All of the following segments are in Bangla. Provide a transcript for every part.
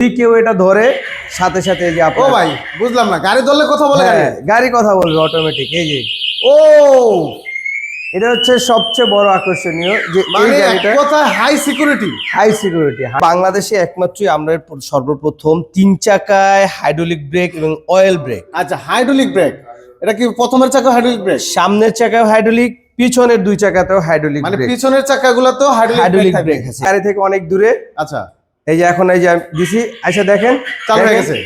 যদি কেউ এটা ধরে সাথে সাথে এই যে ও ভাই বুঝলাম না, গাড়ি ধরলে কথা বলে গাড়ি কথা বলবে অটোমেটিক। এই যে ও এটা হচ্ছে সবচেয়ে বড় আকর্ষণীয় যে এই মানে গাড়িটা কথা হাই সিকিউরিটি। High security. বাংলাদেশে একমাত্রই আমরা সর্বপ্রথম 3 চাকায় হাইড্রোলিক ব্রেক এবং অয়েল ব্রেক। আচ্ছা, হাইড্রোলিক ব্রেক এটা কি প্রথমের চাকা হাইড্রোলিক ব্রেক? সামনের চাকায় হাইড্রোলিক, পিছনের 2 চাকাতেও হাইড্রোলিক মানে ব্রেক। পিছনের চাকাগুলোতে হাইড্রোলিক ব্রেক আছে। গাড়ি থেকে অনেক দূরে। আচ্ছা, এই যে এখন এই যে দিছি, আচ্ছা দেখেন চালু হয়ে গেছে।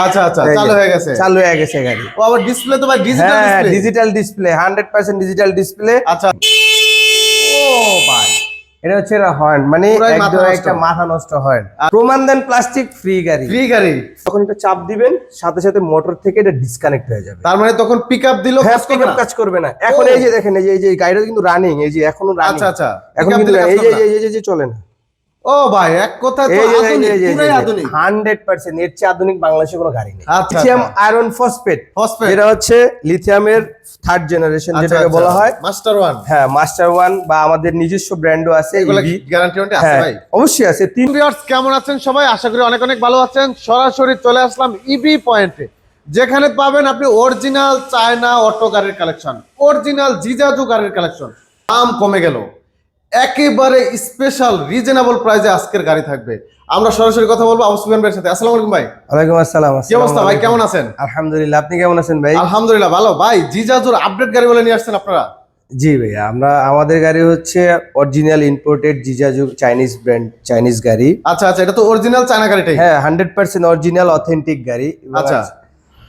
আচ্ছা আচ্ছা, চালু হয়ে গেছে, চালু হয়ে গেছে গাড়ি। ও আবার ডিসপ্লে তো ভাই digital display. Digital display, 100% digital display. আচ্ছা, ও ভাই এটা হচ্ছে হর্ন, মানে একদম একটা মাথা নষ্ট হর্ন। প্রমাণ দেন প্লাস্টিক ফ্রি গাড়ি। ফ্রি গাড়ি। তখন এটা চাপ দিবেন, সাথে সাথে মোটর থেকে এটা ডিসকানেক্ট হয়ে যাবে। তার মানে তখন পিকআপ দিলো কাজ করবে না। এখন এই যে দেখেন, এই যে গাড়িটা কিন্তু রানিং, এই যে এখনো রানিং। আচ্ছা আচ্ছা, এখন কিন্তু এই যে চলে না। ও ভাই এক কথা তো আধুনিক, পুরো আধুনিক, 100% এর চেয়ে আধুনিক বাংলাদেশে কোনো গাড়ি নেই। আচ্ছা, লিথিয়াম আয়রন ফসফেট, যেটা হচ্ছে লিথিয়ামের 3rd জেনারেশন যেটাকে বলা হয় মাস্টার 1। হ্যাঁ, মাস্টার 1 বা আমাদের নিজস্ব ব্র্যান্ডও আছে। এগুলো গ্যারান্টি ওয়ারেন্টি আছে ভাই? অবশ্যই আছে। ভিউয়ার্স কেমন আছেন সবাই? আশা করি অনেক অনেক ভালো আছেন। সরাসরি চলে আসলাম ইবি পয়েন্টে, যেখানে পাবেন আপনি অরিজিনাল চায়না অটো গাড়ির কালেকশন, অরিজিনাল জিজাজু গাড়ির কালেকশন। দাম কমে গেল, একেবারে স্পেশাল রিজনেবল প্রাইসে আজকের গাড়ি থাকবে। আমরা সরাসরি কথা বলবো আবু সুফিয়ান ভাইয়ের সাথে। আসসালামু আলাইকুম ভাই। ওয়ালাইকুম আসসালাম। কি অবস্থা ভাই, কেমন আছেন? আলহামদুলিল্লাহ, আপনি কেমন আছেন ভাই? আলহামদুলিল্লাহ ভালো। ভাই জিজাজুর আপডেট গাড়ি বলে নিয়ে আসছেন আপনারা? জি ভাই, আমাদের গাড়ি হচ্ছে অরিজিনাল ইম্পোর্টেড জিজাজু চাইনিজ ব্র্যান্ড, চাইনিজ গাড়ি। আচ্ছা আচ্ছা, এটা তো অরিজিনাল চায়না গাড়িটাই? হ্যাঁ, 100% অরিজিনাল অথেন্টিক গাড়ি। আচ্ছা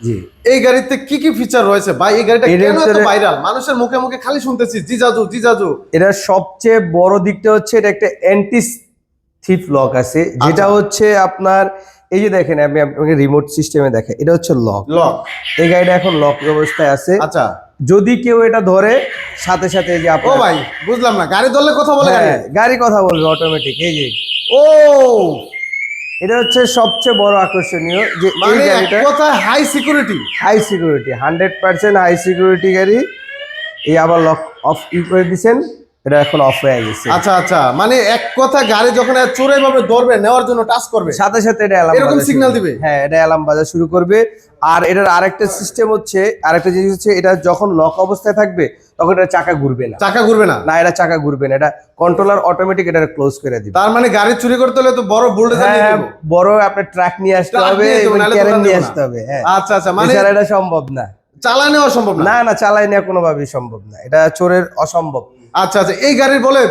জি, এই গাড়িতে কি কি ফিচার রয়েছে ভাই? এই গাড়িটা কেন এত ভাইরাল? মানুষের মুখে মুখে খালি শুনতেছি জিজাজু জিজাজু। এটা সবচেয়ে বড় দিকটা হচ্ছে এটা একটা অ্যান্টি থিফ লক আছে, যেটা হচ্ছে আপনার এই যে দেখেন, আমি আপনাকে রিমোট সিস্টেমে দেখেন, এটা হচ্ছে লক। এই গাড়িটা এখন লক অবস্থায় আছে। আচ্ছা, যদি কেউ এটা ধরে সাথে সাথে এই যে ও ভাই বুঝলাম না, গাড়ি ধরলে কথা বলে গাড়ি কথা বলবে অটোমেটিক। এই যে ও এটা হচ্ছে সবচেয়ে বড় আকর্ষণীয় যে এই গাড়িটা কথা high security. High security, 100% high security গাড়ি। এই আবার লক অফ করে দিবেন, এটা এখন অফ হয়ে গেছে। আচ্ছা আচ্ছা, মানে এক কথা গাড়ি যখন চোরে ভাবে ধরবে, নেওয়ার জন্য টাচ করবে, সাথে সাথে এটা অ্যালার্ম এরকম সিগন্যাল দিবে। হ্যাঁ, এটা অ্যালার্ম বাজা শুরু করবে। আর এটার আরেকটা সিস্টেম হচ্ছে, আরেকটা জিনিস হচ্ছে, এটা যখন লক অবস্থায় থাকবে তখন এটা চাকা ঘুরবে না। চাকা ঘুরবে না? না, এটা চাকা ঘুরবে না, এটা কন্ট্রোলার অটোমেটিক এটা ক্লোজ করে দিবে। তার মানে গাড়ি চুরি করতে হলে তো বড় বুলডোজার নিয়ে যাব, বড় আপনার ট্রাক নিয়ে আসতে হবে এবং ক্যারেন নিয়ে আসতে হবে। হ্যাঁ, আচ্ছা আচ্ছা, মানে এটা সম্ভব না, চালায় নেওয়া সম্ভব না। না না, চালাই নেওয়া কোনোভাবেই সম্ভব না, এটা চোরের অসম্ভব। আচ্ছা আচ্ছা, এই গাড়ির বলে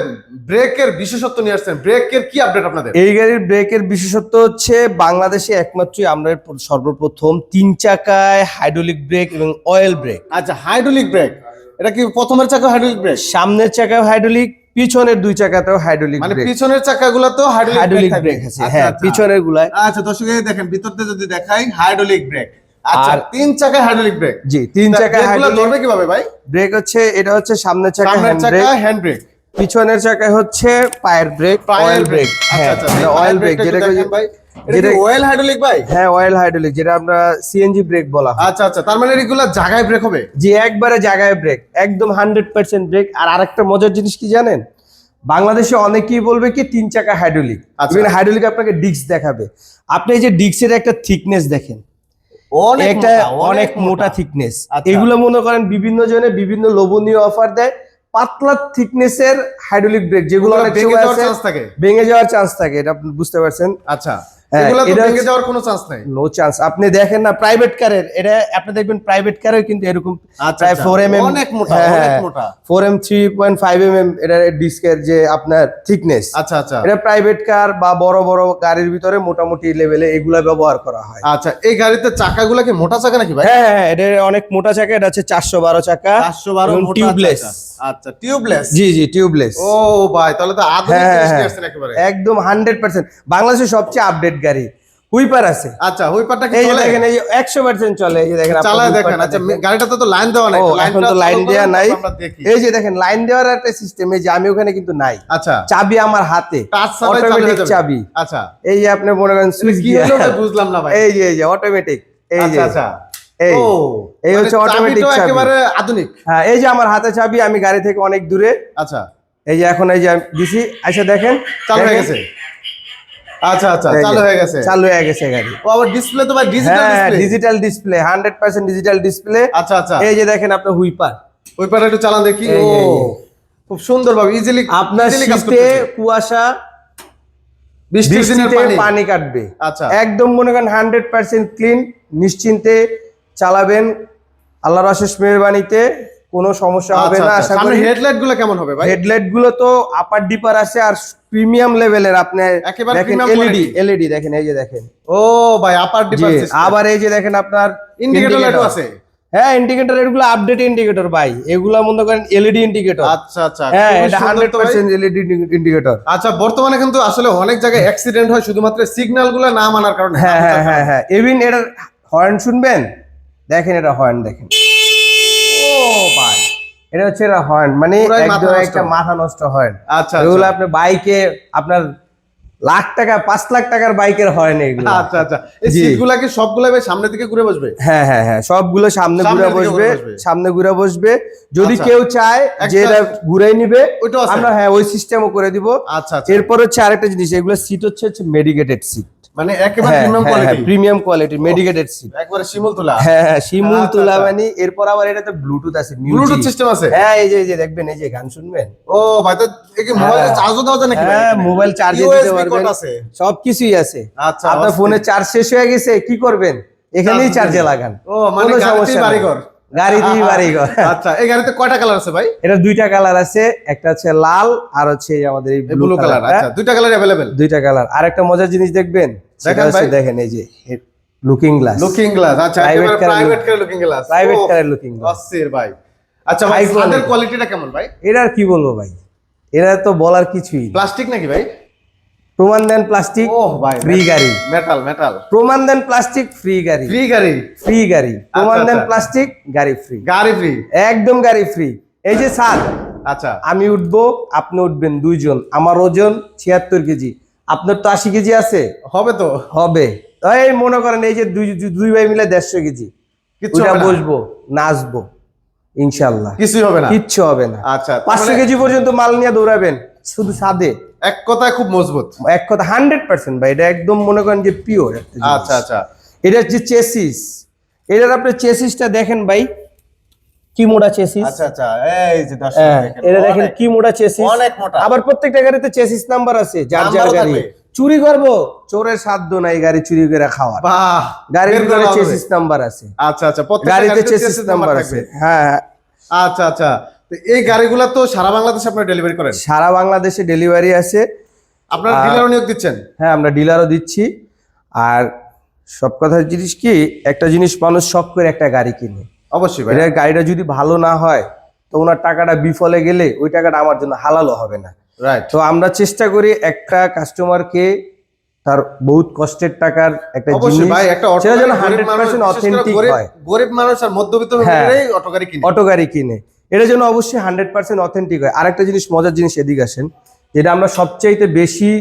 ব্রেকের বিশেষত্ব নিয়ে আসছেন, ব্রেকের কি আপডেট আপনাদের? এই গাড়ির ব্রেকের বিশেষত্ব হচ্ছে বাংলাদেশে একমাত্রই আমরা সর্বপ্রথম 3 চাকায় হাইড্রোলিক ব্রেক এবং অয়েল ব্রেক। আচ্ছা, হাইড্রোলিক ব্রেক এটা কি প্রথমের চাকা হাইড্রোলিক ব্রেক? সামনের চাকায় হাইড্রোলিক, পিছনের 2 চাকাতেও হাইড্রোলিক, মানে পিছনের চাকাগুলোতেও হাইড্রোলিক ব্রেক আছে। হ্যাঁ, পিছনের গুলায়। আচ্ছা দর্শক দেখেন, ভিতরতে যদি দেখাই হাইড্রোলিক ব্রেক। আচ্ছা, 3 চাকায় হাইড্রোলিক ব্রেক। জি, 3 চাকায় হাইড্রোলিক। ধরবে কিভাবে ভাই? ব্রেক হচ্ছে, এটা হচ্ছে সামনের চাকায় হ্যান্ড ব্রেক, পিছনের চাকায় হচ্ছে পায়ের ব্রেক, অয়েল ব্রেক। আচ্ছা আচ্ছা, অয়েল ব্রেক যেটা ভাই, এটা কি অয়েল হাইড্রোলিক ভাই? হ্যাঁ, অয়েল হাইড্রোলিক, যেটা আমরা সিএনজি ব্রেক বলা হয়। আচ্ছা আচ্ছা, তার মানে এগুলা জায়গায় ব্রেক হবে? জি, একবারে জায়গায় ব্রেক, একদম 100% ব্রেক। আর আরেকটা মজার জিনিস কি জানেন, বাংলাদেশে অনেকেই বলবে কি 3 চাকা হাইড্রোলিক, হাইড্রোলিক আপনাকে ডিস্ক দেখাবে। আপনি এই যে ডিস্কের একটা থিকনেস দেখেন, অনেক মোটা থিকনেস। এগুলো মনে করেন বিভিন্ন জনে বিভিন্ন লোভনীয় অফার দেয়, পাতলা থিকনেসের হাইড্রোলিক ব্রেক, যেগুলো অনেক সময় ভেঙে যাওয়ার চান্স থাকে, এটা আপনি বুঝতে পারছেন। আচ্ছা, এগুলো তো ভেঙে যাওয়ার কোনো চান্স নাই? No chance. আপনি দেখেন না প্রাইভেট কারের, এটা আপনি দেখবেন প্রাইভেট কারেও কিন্তু এরকম প্রায় 4mm, অনেক মোটা, অনেক মোটা 4mm 3.5mm এটা ডিস্কের যে আপনার থিকনেস। আচ্ছা আচ্ছা, এটা প্রাইভেট কার বা বড় বড় গাড়ির ভিতরে মোটামুটি লেভেলে এগুলা ব্যবহার করা হয়। আচ্ছা, এই গাড়িতে চাকাগুলো কি মোটা চাকা নাকি ভাই? হ্যাঁ, এটা অনেক মোটা চাকা, এটা হচ্ছে 412 চাকা, 412 মোটা টিউবলেস। আচ্ছা, টিউবলেস। জি জি, টিউবলেস। ও ভাই, তাহলে তো আধুনিক জিনিস নিয়ে আসছেন একেবারে। একদম 100% বাংলাদেশের সবচেয়ে আপডেট গাড়ি। হুইপার আছে। আচ্ছা, হুইপারটা কি চলে? দেখেন, এই 100% চলে। এই যে দেখেন, চালায় দেখেন। আচ্ছা, গাড়িটাতে তো লাইন দেওয়া নাই, এখন তো লাইন দেওয়া নাই। এই যে দেখেন, লাইন দেওয়ার একটা সিস্টেম, এই যে আমি ওখানে কিন্তু নাই। আচ্ছা, চাবি আমার হাতে, অটোমেটিক চাবি। আচ্ছা, এই যে আপনি মনে করেন সুইচ কি হলো ভাই, বুঝলাম না ভাই। এই যে অটোমেটিক, এই যে আচ্ছা, এই হচ্ছে অটোমেটিক চাবি, একেবারে আধুনিক। হ্যাঁ, এই যে আমার হাতে চাবি, আমি গাড়ি থেকে অনেক দূরে। আচ্ছা, এই যে এখন এই যে দিছি, আচ্ছা দেখেন, চালু হয়ে গেছে। আচ্ছা আচ্ছা, চালু হয়ে গেছে। চালু হয়ে গেছে গাড়ি। ও আবার ডিসপ্লে তো ভাই ডিজিটাল হ্যাঁ, display. Digital display, 100% digital display. আচ্ছা আচ্ছা, এই যে দেখেন আপনার হুইপার, ওই পারে একটু চালান দেখি। এই ও যে, এই যে। খুব সুন্দর ভাবে ইজিলি আপনার শীতে কুয়াশা বৃষ্টির দিনের বৃষ্টিতে পানি। পানি কাটবে। আচ্ছা, একদম মনে করেন 100% ক্লিন, নিশ্চিন্তে চালাবেন। আল্লাহর অশেষ মেহেরবানিতে কোনো সমস্যা হবে আচ্ছা না আচ্ছা। আশা সামনে করি। হেডলাইট গুলো কেমন হবে ভাই? হেডলাইট গুলো তো আপার ডিপার আছে আর প্রিমিয়াম লেভেলের। আপনি একেবারে দেখেন premium এলইডি, quality। এলইডি দেখেন, এই যে দেখেন। ও ভাই আপার জি, ডিপার সিস্টেম। আবার এই যে দেখেন আপনার ইন্ডিকেটর লাইটও আছে। হ্যাঁ, ইন্ডিকেটর, এগুলো আপডেট ইন্ডিকেটর ভাই, এগুলো মনে করেন এলইডি ইন্ডিকেটর। আচ্ছা আচ্ছা, হ্যাঁ, খুবই এটা সুন্দর তো ভাই। 100% এলইডি ইন্ডিকেটর। আচ্ছা, বর্তমানে কিন্তু আসলে অনেক জায়গায় অ্যাক্সিডেন্ট হয় শুধুমাত্র সিগন্যাল গুলো না মানার কারণে। হ্যাঁ হ্যাঁ হ্যাঁ হ্যাঁ, এভিন এটার হর্ন শুনবেন, দেখেন এটা হর্ন দেখেন। ও ভাই, এটা হচ্ছে এটা হর্ন, মানে পুরাই মাথা একদম নষ্ট। একটা মাথা নষ্ট হর্ন। আচ্ছা এগুলো আচ্ছা আপনি বাইকে আপনার লাখ টাকা 5 লাখ টাকার বাইকের হর্ন এগুলো। আচ্ছা আচ্ছা। এই জি। সিটগুলা কি সবগুলা ভাই সামনের দিকে ঘুরে বসবে? হ্যাঁ হ্যাঁ হ্যাঁ, সবগুলো সামনে সামনের ঘুরে দিকে বসবে, ঘুরে বসবে। সামনে ঘুরে বসবে। যদি আচ্ছা। কেউ চায় যে একটা- এটা ঘুরাই নিবে, ওইটাও আছে? আমরা হ্যাঁ ওই সিস্টেমও করে দিব। আচ্ছা আচ্ছা, এরপর হচ্ছে আরেকটা জিনিস, এগুলো সিট হচ্ছে মেডিকেটেড সিট। মানে একেবারে premium quality, premium quality medicated seat. একবারে শিমুল তোলা। হ্যাঁ হ্যাঁ, শিমুল আচ্ছা, তুলা আচ্ছা। মানে। এরপর আবার এটাতে ব্লুটুথ আছে, ব্লুটুথ সিস্টেম আছে? হ্যাঁ, এই যে দেখবেন, এই যে গান শুনবেন। ও ভাই, তো এই কি মোবাইলে হ্যাঁ। চার্জও দেওয়া যায় নাকি ভাই? হ্যাঁ, মোবাইল চার্জে দিতে USB পারবেন, কোড আছে? সবকিছুই আছে। আচ্ছা, আপনার অস্থির। ফোনে চার্জ শেষ হয়ে গেছে, কি করবেন? এখানেই চার্জ চার্জে দিবেন। লাগান। ও মানে কোনো গাড়িতেই সমস্যা নাই। বাড়িঘর। গাড়ি দিয়ে বাড়িঘর। আচ্ছা, এই গাড়িতে কয়টা কালার আছে ভাই? এটা দুইটা কালার আছে, একটা হচ্ছে লাল আর হচ্ছে এই আমাদের এই ব্লু ব্লু কালার। কালার। আচ্ছা, দুইটা কালার अवेलेबल। দুইটা কালার। আর একটা মজার জিনিস দেখবেন, সেটা দেখেন হচ্ছে ভাই। দেখেন এই যে লুকিং গ্লাস, লুকিং গ্লাস। আচ্ছা, Private একেবারে car private car looking glass. Private কারের লুকিং গ্লাস। অস্থির ভাই। আচ্ছা ভাই, High quality। ছাদের কোয়ালিটিটা কেমন ভাই? এর আর কি বলবো ভাই, এরা তো বলার কিছুই না। প্লাস্টিক নাকি ভাই? প্রমাণ দেন প্লাস্টিক, ওহ ভাই, ফ্রি গাড়ি। Metal metal. প্রমাণ দেন প্লাস্টিক, ফ্রি গাড়ি। ফ্রি গাড়ি, ফ্রি গাড়ি। প্রমাণ দেন আচ্ছা। প্লাস্টিক, গাড়ি ফ্রি। গাড়ি ফ্রি। একদম গাড়ি ফ্রি। এই যে স্যার, আচ্ছা, আমি উঠবো, আপনি উঠবেন, দুইজন। আমার ওজন 76 কেজি, আপনার তো 80 কেজি আছে, হবে তো? হবে। এই মনে করেন এই যে দুই ভাই মিলে 150 কেজি, কিচ্ছু ওইটা হবে না? বসবো, নাচবো, ইনশাল্লাহ কিছুই হবে না? কিচ্ছু হবে না। আচ্ছা, 500 মানে কেজি পর্যন্ত মাল নিয়ে দৌড়াবেন শুধু ছাদে। এক কথায় খুব মজবুত। এক কথা 100% ভাই, এটা একদম মনে করেন যে পিওর। আচ্ছা আচ্ছা, এটা হচ্ছে চেসিস। এটার আপনি চেসিসটা দেখেন ভাই, কি মোটা চেসিস। আচ্ছা আচ্ছা, এই যে দর্শক হ্যাঁ, দেখেন, এটা দেখেন অনেক- কি মোটা চেসিস। অনেক মোটা। আবার প্রত্যেকটা গাড়িতে চেসিস নাম্বার আছে, যার যার নাম্বারও গাড়ি। থাকবে। চুরি করবো, চোরের সাধ্য নাই গাড়ি চুরি করে খাওয়ার। বাহ, গাড়ির বের করে ভিতরে হবে। চেসিস নাম্বার আছে, আচ্ছা আচ্ছা, প্রত্যেকটা গাড়িতে গাড়িতে চেসিস chassis নাম্বার number আছে। থাকবে। হ্যাঁ, আচ্ছা আচ্ছা, তো এই গাড়িগুলো তো সারা বাংলাদেশে আপনারা ডেলিভারি করেন? সারা বাংলাদেশে ডেলিভারি আছে। আপনারা ডিলারও নিয়োগ দিচ্ছেন? হ্যাঁ, আমরা ডিলারও দিচ্ছি। আর সব কথার জিনিস কি, একটা জিনিস মানুষ শখ করে একটা গাড়ি কিনে, অবশ্যই ভাই। এটা গাড়িটা যদি ভালো না হয় তো ওনার টাকাটা বিফলে গেলে ওই টাকাটা আমার জন্য হালালও হবে না। রাইট। তো আমরা চেষ্টা করি একটা কাস্টমারকে তার বহুত কষ্টের টাকার একটা অবশ্যই জিনিস, ভাই, একটা অটো সেটা যেন গাড়ি গরিব মানুষ, 100% বিশেষ করে অথেন্টিক হয়। গরিব মানুষ আর মধ্যবিত্ত হ্যাঁ। ফ্যামিলিরাই অটো গাড়ি কিনে। অটো গাড়ি কিনে এটা যেন অবশ্যই 100% অথেন্টিক হয়। আরেকটা জিনিস, মজার জিনিস, এদিকে আসেন, যেটা আমরা সবচাইতে বেশি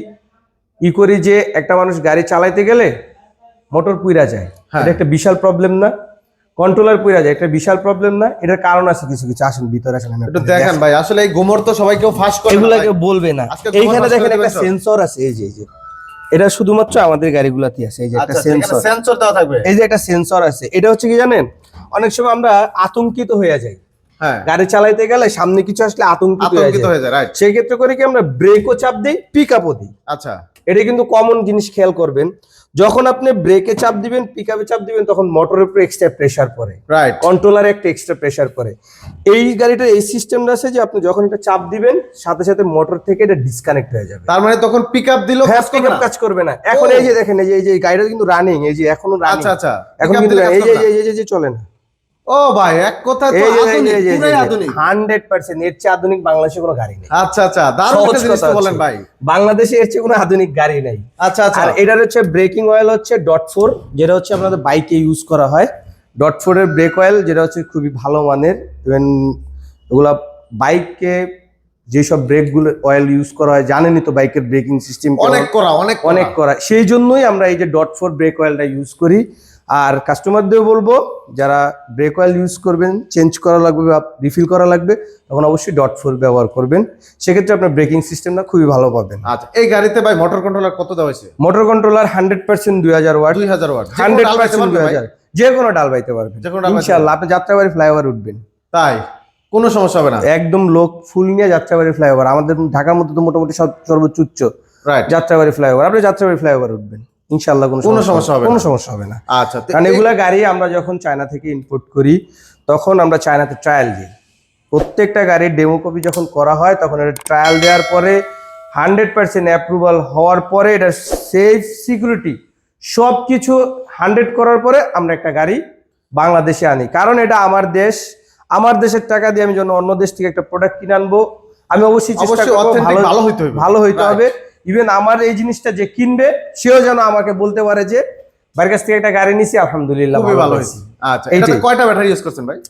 করি, যে একটা মানুষ গাড়ি চালাইতে গেলে মোটর পুইরা যায়, হ্যাঁ। এটা একটা বিশাল প্রবলেম না? কন্ট্রোলার পুইরা যায়, একটা বিশাল প্রবলেম না? এটার কারণ আছে কিছু কিছু। আসেন ভিতরে আসেন, আমি একটু আপনাদের দেখেন ভাই, আসলে এই গোমর তো সবাই কেউ ফাঁস করে না এগুলা ভাই। কেউ বলবে না। আজকে এইখানে তোমার দেখেন পাঁচটা একটা দিবেন সব। সেন্সর আছে, এই যে এটা শুধুমাত্র আমাদের গাড়িগুলাতেই আছে। এই যে একটা আচ্ছা, এখানে সেন্সর, সেন্সর দেওয়া থাকবে। এই যে একটা সেন্সর আছে। এটা হচ্ছে কি জানেন, অনেক সময় আমরা আতঙ্কিত হয়ে যাই, হ্যাঁ, গাড়ি চালাইতে গেলে সামনে কিছু আসলে আতঙ্কিত আতঙ্কিত হয়ে হয়ে যায়। যায়। রাইট। সেই ক্ষেত্রে করে কি আমরা ব্রেকও চাপ দিই, পিক আপও দিই। আচ্ছা, এটা কিন্তু কমন জিনিস, খেয়াল করবেন। যখন আপনি ব্রেকে চাপ দিবেন, পিক আপে চাপ দিবেন, তখন মোটরের উপরে এক্সট্রা প্রেসার পড়ে, রাইট। কন্ট্রোলারে একটা এক্সট্রা প্রেসার পড়ে। এই গাড়িটার এই সিস্টেমটা আছে যে আপনি যখন এটা চাপ দিবেন, সাথে সাথে মোটর থেকে এটা ডিসকানেক্ট হয়ে যাবে। তার মানে তখন পিকআপ দিলেও হ্যাঁ, কাজ পিক করবে আপ না? কাজ করবে না। এখন ও। এই যে দেখেন, এই যে গাড়িটা কিন্তু রানিং, এই যে এখনো রানিং। আচ্ছা আচ্ছা, এখন pickup কিন্তু দিলে কাজ এই যে করবে না? এই যে চলে না। ও ভাই, এক কথায় তো আধুনিক, পুরাই আধুনিক। 100% এর চেয়ে আধুনিক বাংলাদেশে কোনো গাড়ি নেই। আচ্ছা আচ্ছা, দারুণ একটা সহজ জিনিস কথা তো বলেন হচ্ছে, ভাই। বাংলাদেশে এর চেয়ে কোনো আধুনিক গাড়ি নেই। আচ্ছা আচ্ছা, আর এটার হচ্ছে ব্রেকিং অয়েল হচ্ছে .4, যেটা হচ্ছে আপনাদের বাইকে ইউজ করা হয়। .4 এর ব্রেক অয়েল, যেটা হচ্ছে খুবই ভালো মানের। ইভেন এগুলা বাইকে যেসব ব্রেকগুলো অয়েল ইউজ করা হয়, জানেনই তো বাইকের ব্রেকিং সিস্টেম অনেক করা, অনেক অনেক করা। সেই জন্যই আমরা এই যে .4 ব্রেক অয়েলটা ইউজ করি। আর কাস্টমারদের বলবো যারা ব্রেক অয়েল ইউজ করবেন, চেঞ্জ করা লাগবে বা রিফিল করা লাগবে, তখন অবশ্যই .4 ব্যবহার করবেন। সেক্ষেত্রে আপনার ব্রেকিং সিস্টেমটা খুবই ভালো পাবেন। আচ্ছা, এই গাড়িতে ভাই মোটর কন্ট্রোলার কত দেওয়া হয়েছে? মোটর কন্ট্রোলার 100% 2000 ওয়াট, 2000 ওয়াট, 100% 2000, যে কোনো ডাল বাইতে পারবেন যে কোনো ডাল বাইতে ইনশাআল্লাহ। আপনি যাত্রাবাড়ি ফ্লাইওভার উঠবেন, তাই কোনো সমস্যা হবে না? একদম লোক ফুল নিয়ে যাত্রাবাড়ি ফ্লাইওভার, আমাদের ঢাকার মধ্যে তো মোটামুটি সর্বোচ্চ উচ্চ রাইট, যাত্রাবাড়ি ফ্লাইওভার, আপনি যাত্রাবাড়ি ফ্লাইওভার উঠবেন ইনশাআল্লাহ, কোনো সমস্যা হবে না, কোনো সমস্যা হবে না। আচ্ছা, কারণ এগুলা গাড়ি আমরা যখন চায়না থেকে ইম্পোর্ট করি তখন আমরা চায়নাতে ট্রায়াল দিই। প্রত্যেকটা গাড়ির ডেমো কপি যখন করা হয় তখন এটা ট্রায়াল দেওয়ার পরে 100% অ্যাপ্রুভাল হওয়ার পরে এটা সেফ সিকিউরিটি সব কিছু 100 করার পরে আমরা একটা গাড়ি বাংলাদেশে আনি। কারণ এটা আমার দেশ, আমার দেশের টাকা দিয়ে আমি যখন অন্য দেশ থেকে একটা প্রোডাক্ট কিনে আনবো, আমি অবশ্যই চেষ্টা করবো ভালো হইতে হবে। ইভেন আমার এই জিনিসটা যে কিনবে সেও যেন আমাকে বলতে পারে যে বাড়ির কাছ থেকে একটা গাড়ি নিছি, আলহামদুলিল্লাহ খুবই ভালো হয়েছে। আচ্ছা, এটাতে কয়টা ব্যাটারি ইউজ করছেন ভাই?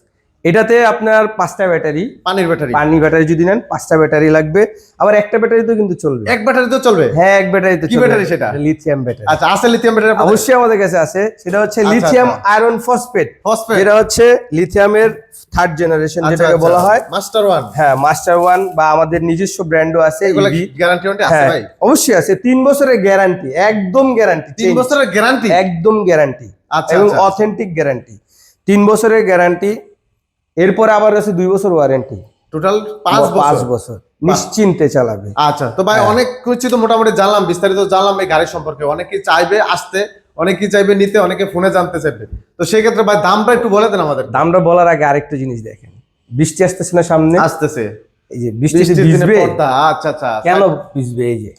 এটাতে আপনার 5টা ব্যাটারি, পানির ব্যাটারি, পানি ব্যাটারি যদি নেন 5টা ব্যাটারি লাগবে। আবার একটা ব্যাটারি তো কিন্তু চলবে, এক ব্যাটারি তো চলবে? হ্যাঁ, এক ব্যাটারি তো। কি ব্যাটারি সেটা? Lithium battery. আচ্ছা, আছে লিথিয়াম ব্যাটারি? অবশ্যই আমাদের কাছে আছে। সেটা হচ্ছে লিথিয়াম আয়রন ফসফেট, যেটা হচ্ছে লিথিয়ামের 3rd জেনারেশন যেটাকে বলা হয় মাস্টার 1। হ্যাঁ, মাস্টার 1 বা আমাদের নিজস্ব ব্র্যান্ডও আছে। এগুলা গ্যারান্টি আছে ভাই? অবশ্যই আছে, 3 বছরের গ্যারান্টি, একদম গ্যারান্টি। 3 বছরের গ্যারান্টি? একদম গ্যারান্টি, আচ্ছা, এবং অথেন্টিক গ্যারান্টি। 3 বছরের গ্যারান্টি, এরপরে আবার আছে 2 বছর ওয়ারেন্টি, টোটাল 5 বছর নিশ্চিন্তে চালাবে। আচ্ছা, তো ভাই অনেক কিছু তো মোটামুটি জানলাম, বিস্তারিত জানলাম এই গাড়ির সম্পর্কে। অনেকেই চাইবে আসতে, অনেকেই চাইবে নিতে, অনেকে ফোনে জানতে চাইবে। তো সেই ক্ষেত্রে ভাই দামটা একটু বলে দেন আমাদের। দামটা বলার আগে আরেকটা জিনিস দেখেন, বৃষ্টি আসতেছে না সামনে, আসতেছে, এই যে বৃষ্টিতে ভিজবে। আচ্ছা আচ্ছা, কেন ভিজবে? এই যে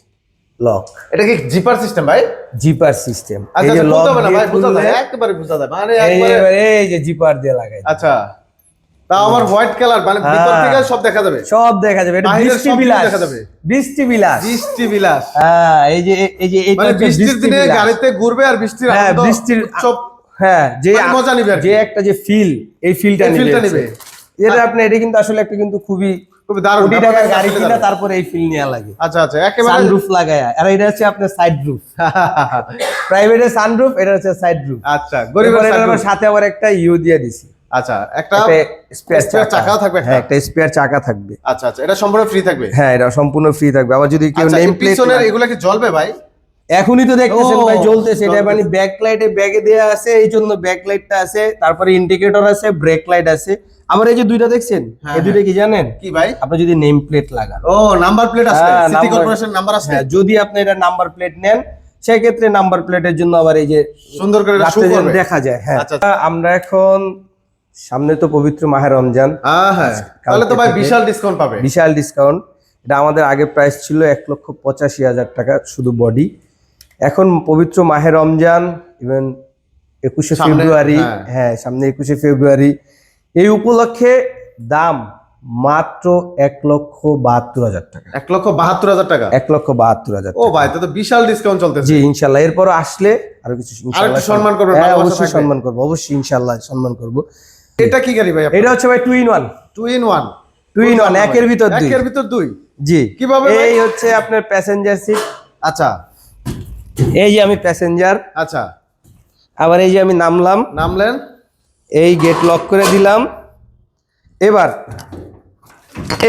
লক, এটা কি জিপার সিস্টেম ভাই? Zipper system. এই যে লক হবে না ভাই, বুঝা যায়, একেবারে বুঝা যায়, মানে এই যে জিপার দিয়ে লাগাই। আচ্ছা, তা আমার হোয়াইট কালার, মানে ভিতর থেকে সব দেখা যাবে, সব দেখা যাবে। এটা বৃষ্টি বিলাস দেখা যাবে, বৃষ্টি বিলাস, বৃষ্টি বিলাস। হ্যাঁ, এই যে এটা মানে বৃষ্টির দিনে গাড়িতে ঘুরবে আর বৃষ্টির আনন্দ, বৃষ্টির সব, হ্যাঁ, যে মজা নিবে, যে একটা যে ফিল, এই ফিলটা নিবে। এটা আপনি, এটা কিন্তু আসলে একটা কিন্তু খুবই দারুণ টাকার গাড়ি কিনা তারপরে এই ফিল নেওয়া লাগে। আচ্ছা আচ্ছা, একেবারে সানরুফ লাগায়া। আর এটা হচ্ছে আপনার সাইড রুফ, প্রাইভেটের সানরুফ, এটা হচ্ছে সাইড রুফ। আচ্ছা, গরিবের সাথে আবার একটা ইউ দিয়ে দিছি। আচ্ছা, একটা স্পেয়ার চাকাও থাকবে? হ্যাঁ, একটা স্পেয়ার চাকা থাকবে। আচ্ছা আচ্ছা, এটা সম্পূর্ণ ফ্রি থাকবে? হ্যাঁ, এটা সম্পূর্ণ ফ্রি থাকবে। আবার যদি কেউ নেম প্লেট, এগুলা কি জ্বলবে ভাই? এখনই তো দেখতেছেন ভাই জ্বলতেছে। এটা মানে ব্যাক লাইটে ব্যাগে দেয়া আছে, এই জন্য ব্যাক লাইটটা আছে, তারপরে ইন্ডিকেটর আছে, ব্রেক লাইট আছে। আবার এই যে দুইটা দেখছেন, এই দুইটা কি জানেন? কি ভাই? আপনি যদি নেম প্লেট লাগান, ও নাম্বার প্লেট আছে, সিটি কর্পোরেশন নাম্বার আছে। হ্যাঁ, যদি আপনি এটা নাম্বার প্লেট নেন সেই ক্ষেত্রে নাম্বার প্লেটের জন্য আবার এই যে সুন্দর করে দেখা যায়। হ্যাঁ, আমরা এখন সামনে তো পবিত্র মাহে রমজান, হ্যাঁ, তাহলে তো ভাই বিশাল ডিসকাউন্ট পাবে। বিশাল ডিসকাউন্ট। এটা আমাদের আগে প্রাইস ছিল 1,85,000 টাকা শুধু বডি। এখন পবিত্র মাহে রমজান, ইভেন 21শে ফেব্রুয়ারি, হ্যাঁ সামনে 21শে ফেব্রুয়ারি, এই উপলক্ষে দাম মাত্র 1,72,000 টাকা। 1,72,000 টাকা? 1,72,000। ও ভাই, তো বিশাল ডিসকাউন্ট চলতেছে। জি ইনশাআল্লাহ, এরপর আসলে আরো কিছু ইনশাআল্লাহ সম্মান করবেন। হ্যাঁ, অবশ্যই সম্মান করব, অবশ্যই ইনশাআল্লাহ সম্মান করব। এটা কি গাড়ি ভাই? এটা হচ্ছে ভাই 2 in 1। 2 in 1? 2 in 1, একের ভিতর দুই। একের ভিতর দুই? জি। কিভাবে? এই হচ্ছে আপনার প্যাসেঞ্জার সিট। আচ্ছা, এই যে আমি প্যাসেঞ্জার, আচ্ছা, আবার এই যে আমি নামলেন, এই গেট লক করে দিলাম। এবার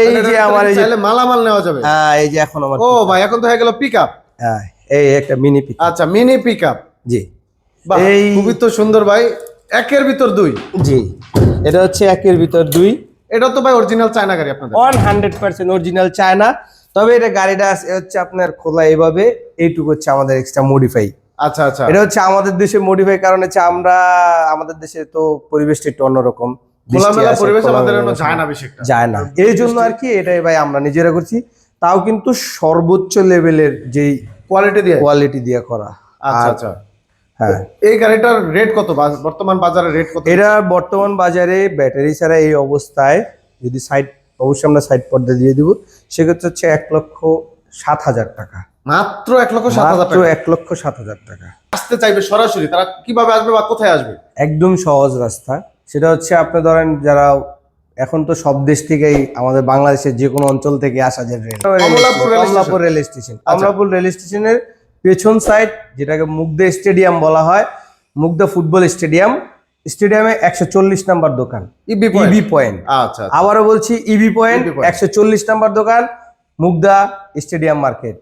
এই যে আমার এই যে মালামাল নেওয়া যাবে। হ্যাঁ, এই যে এখন আমার, ও ভাই, এখন তো হয়ে গেল পিকআপ। হ্যাঁ, এই একটা মিনি পিকআপ। আচ্ছা, মিনি পিকআপ। জি, এই খুবই তো সুন্দর ভাই, একের ভিতর দুই। জি, এটা হচ্ছে একের ভিতর দুই। এটা তো ভাই অরিজিনাল চায়না গাড়ি আপনাদের? 100% অরিজিনাল চায়না। তবে এটা গাড়িটা হচ্ছে আপনার খোলা এইভাবে, এইটুকু হচ্ছে আমাদের এক্সট্রা মডিফাই। আচ্ছা আচ্ছা, এটা হচ্ছে আমাদের দেশে মডিফাই, কারণ হচ্ছে আমরা আমাদের দেশে তো পরিবেশটা একটু অন্যরকম, খোলামেলা পরিবেশ আমাদের যায় না বেশি একটা, যায় না। এই জন্য আর কি এটাই ভাই আমরা নিজেরা করছি, তাও কিন্তু সর্বোচ্চ লেভেলের যেই কোয়ালিটি দিয়ে করা। আচ্ছা আচ্ছা, হ্যাঁ। এই গাড়িটার রেট কত বর্তমান বাজারে? রেট কত এটা বর্তমান বাজারে ব্যাটারি ছাড়া এই অবস্থায়, যদি সাইড, অবশ্যই আমরা সাইড পর্দা দিয়ে দিব, সেক্ষেত্রে হচ্ছে 1,07,000 টাকা। মাত্র 1,07,000 টাকা? 1,07,000 টাকা। আসতে চাইবে সরাসরি, তারা কিভাবে আসবে বা কোথায় আসবে? একদম সহজ রাস্তা। সেটা হচ্ছে আপনি ধরেন যারা এখন তো সব দেশ থেকেই আমাদের বাংলাদেশের যে কোনো অঞ্চল থেকে আসা যায় rail, Kamalapur rail station. Kamalapur rail স্টেশনের পেছন সাইড, যেটাকে মুগদে স্টেডিয়াম বলা হয়, মুগদা ফুটবল স্টেডিয়ামে 140 নাম্বার দোকান ইবি ইবি পয়েন্ট। আচ্ছা আবারও বলছি ইবি পয়েন্ট EB point। 140 নাম্বার দোকান মুগদা স্টেডিয়াম মার্কেট।